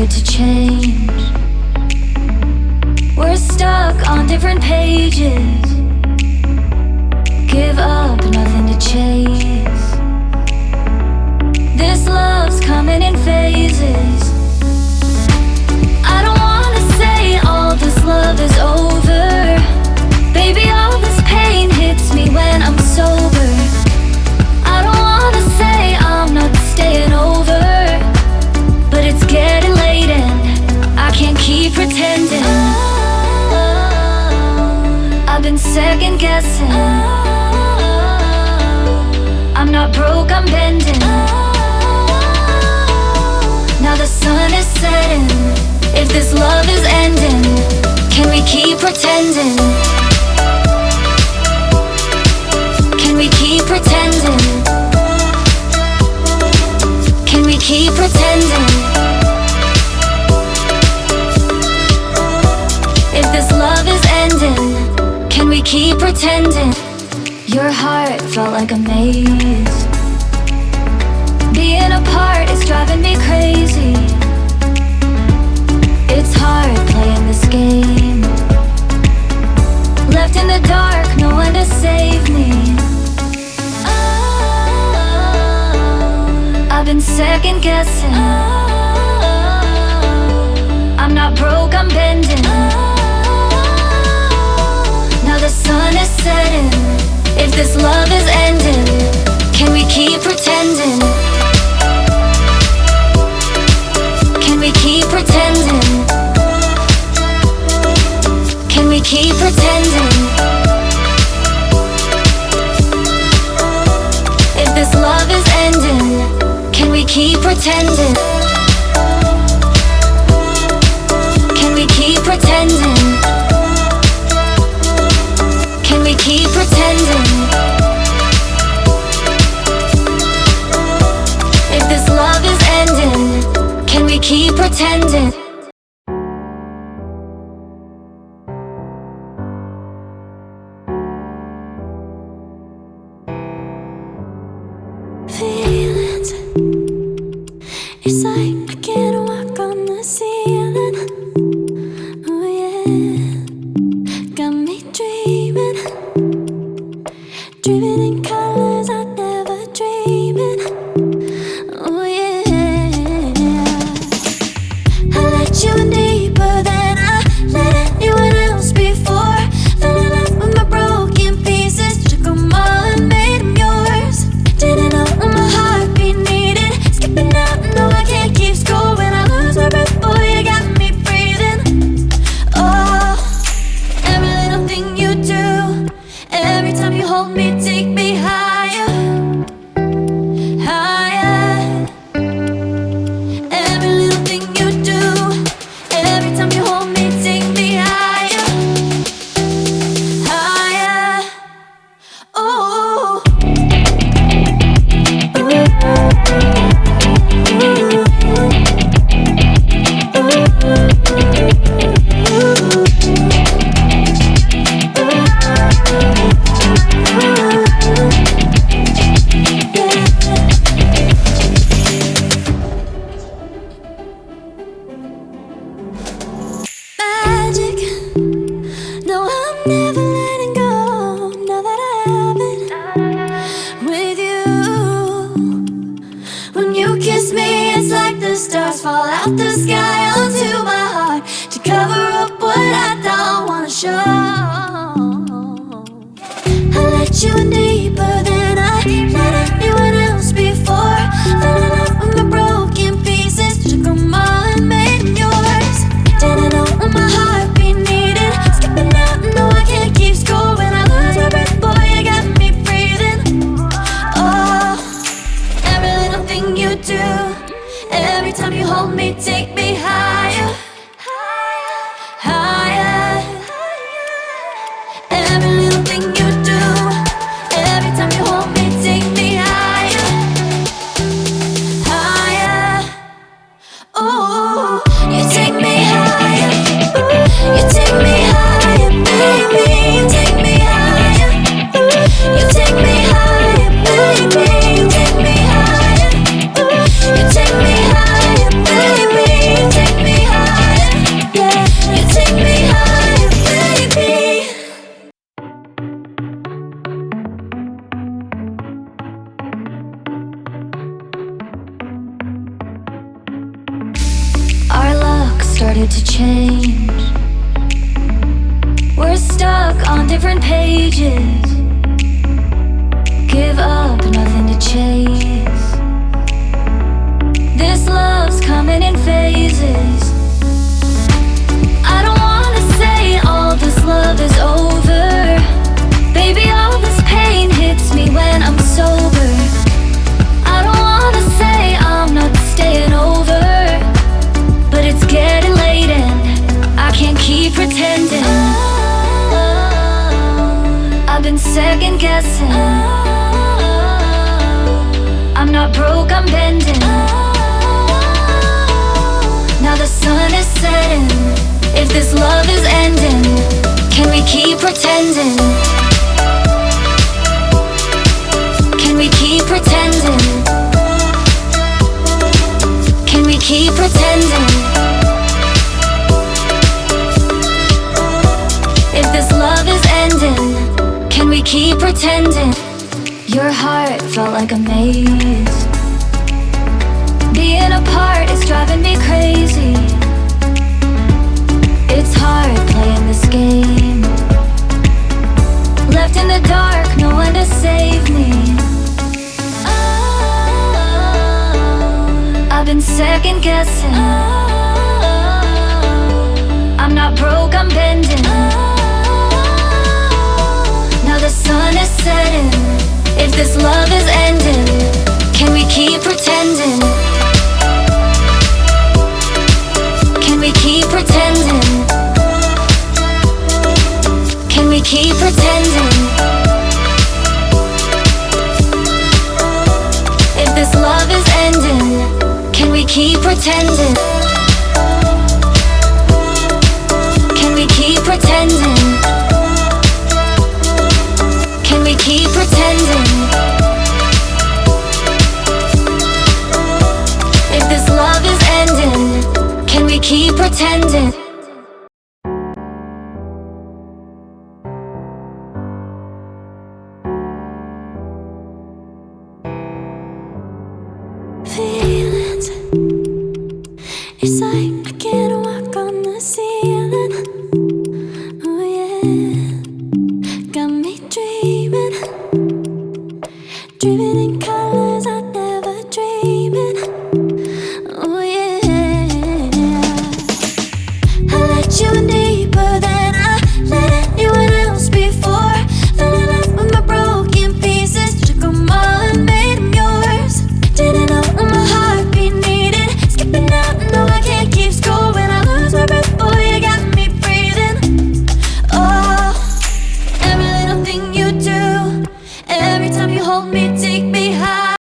good to change. We're stuck on different pages. Give up, nothing to chase. This love's coming in phases. I don't wanna say all this love is over. Baby, all this pain hits me when I'm sober. I don't wanna say I'm not staying over, but it's getting late and I can't keep pretending. I've been second guessing. I'm not broke, I'm bending. Now the sun is setting. If this love is ending, can we keep pretending? Can we keep pretending? Can we keep pretending? If this love is ending, can we keep pretending? Your heart felt like a maze. Being apart is driving me crazy. It's hard playing this game. Left in the dark, no one to save me. I've been second guessing. I'm not broke, I'm bending. Now the sun is setting. If this love is ending, can we keep pretending? Can we keep pretending? Can we keep pretending? If this love is ending, can we keep pretending? Can we keep pretending? Can we keep pretending? If this love is ending, can we keep pretending? Feelings, it's like I can't walk on the ceiling. Oh yeah, got me dreaming, dreaming in colors I never dreamed in. Oh yeah, I let you in deeper than I let anyone else before. Fell in love with my broken pieces, took them all and made them yours. Didn't know what my heartbeat needed, skipping out, no I can't keep score. When I lose my breath, boy, you got me breathing. Oh, every little thing you do, every time you hold me, take me higher, higher. Every little thing you do, every time you hold me, take me higher, higher. Oh, magic. No, I'm never letting go. Now that I have it with you. When you kiss me, it's like the stars fall out the sky onto my heart to cover up what I don't wanna show. I let you in deeper than I let anyone else before. Fell in love with my broken pieces, took them all and made them yours. Didn't know what my heartbeat needed, skipping out, no I can't keep score. When I lose my breath, boy, you got me breathing. Oh, every little thing you do, every time you hold me, take me higher, higher. Every little thing you do, every time you hold me, take me higher, higher. Oh, you take me higher, you take me higher, baby, you take me higher, you take me higher, baby, you take me higher, you take me higher, baby, you take me started to change. We're stuck on different pages. Give up, nothing to chase. This love's coming in phases. I don't wanna say all this love is over. Baby, all this pain hits me when I'm sober. I don't wanna say I'm not staying over, but it's getting late and I can't keep pretending. I've been second guessing. I'm not broke, I'm bending. Now the sun is setting. If this love is ending, can we keep pretending? Can we keep pretending? Can we keep pretending? If this love is ending, can we keep pretending? Your heart felt like a maze. Being apart is driving me crazy. It's hard playing this game. Left in the dark, no one to save me. I've been second guessing. I'm not broke, I'm bending. Now the sun is setting. If this love is ending, can we keep pretending? Can we keep pretending? Can we keep pretending? If this love is ending, can we keep pretending? Can we keep pretending? Can we keep pretending? If this love is ending, can we keep pretending? Feelings, it's like I can't walk on the ceiling. Oh yeah, got me dreaming, dreaming in colors I never dreamed. Oh yeah, I let you in.